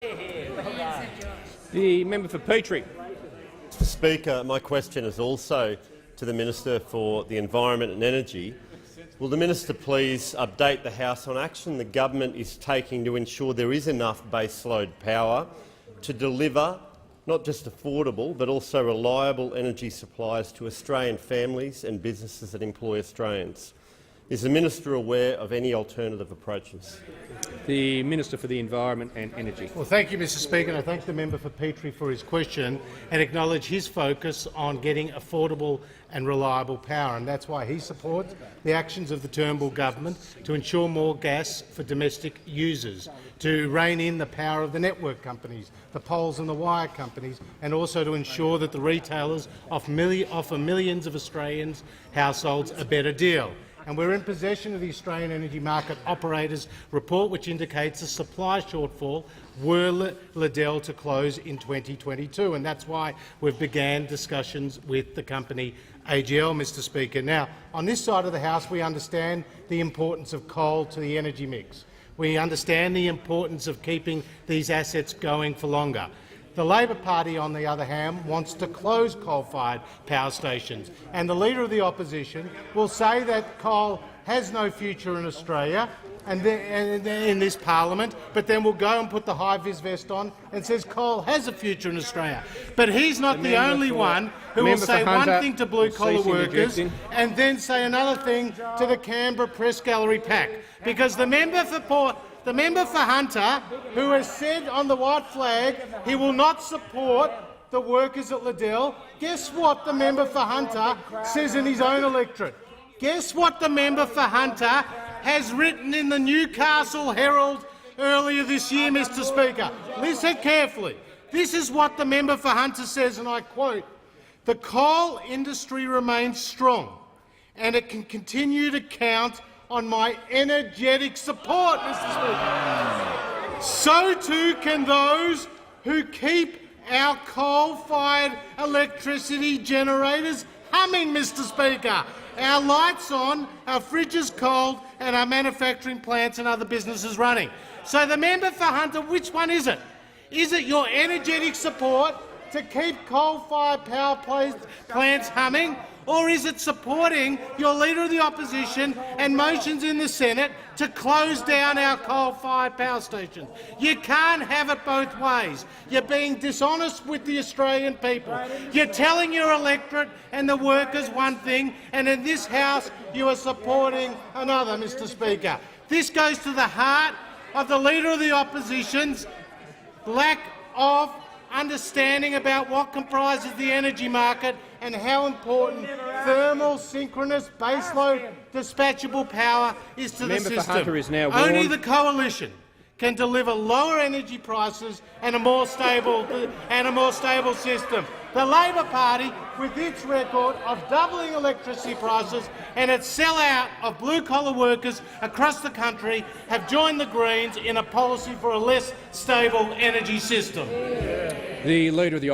The member for Petrie. Mr Speaker, my question is also to the Minister for the Environment and Energy. Will the Minister please update the House on action the government is taking to ensure there is enough baseload power to deliver not just affordable but also reliable energy supplies to Australian families and businesses that employ Australians? Is the Minister aware of any alternative approaches? The Minister for the Environment and Energy. Well, thank you, Mr Speaker, and I thank the member for Petrie for his question and acknowledge his focus on getting affordable and reliable power, and that's why he supports the actions of the Turnbull government to ensure more gas for domestic users, to rein in the power of the network companies, the poles and the wire companies, and also to ensure that the retailers offer millions of Australians' households a better deal. And we're in possession of the Australian Energy Market Operators report, which indicates a supply shortfall were Liddell to close in 2022, and that's why we've began discussions with the company AGL, Mr Speaker. Now, on this side of the House, we understand the importance of coal to the energy mix. We understand the importance of keeping these assets going for longer. The Labor Party, on the other hand, wants to close coal-fired power stations, and the Leader of the Opposition will say that coal has no future in Australia and in this parliament, but then will go and put the high-vis vest on and says coal has a future in Australia. But he's not the only one who will say one thing to blue-collar workers and then say another thing to the Canberra Press Gallery PAC, because the member for Hunter, who has said on the white flag he will not support the workers at Liddell, guess what the member for Hunter says in his own electorate? Guess what the member for Hunter has written in the Newcastle Herald earlier this year, Mr Speaker? Listen carefully. This is what the member for Hunter says, and I quote, "The coal industry remains strong and it can continue to count on my energetic support, Mr Speaker. So too can those who keep our coal-fired electricity generators humming, Mr Speaker. Our lights on, our fridges cold, and our manufacturing plants and other businesses running." So the member for Hunter, which one is it? Is it your energetic support to keep coal-fired power plants humming, or is it supporting your Leader of the Opposition and motions in the Senate to close down our coal-fired power stations? You can't have it both ways. You're being dishonest with the Australian people. You're telling your electorate and the workers one thing, and in this House you are supporting another, Mr Speaker. This goes to the heart of the Leader of the Opposition's lack of understanding about what comprises the energy market and how important thermal, synchronous, baseload, dispatchable power is to the system. Hunter is now Only the coalition can deliver lower energy prices and a more stable system. The Labor Party, with its record of doubling electricity prices and its sellout of blue-collar workers across the country, have joined the Greens in a policy for a less stable energy system. The Leader of the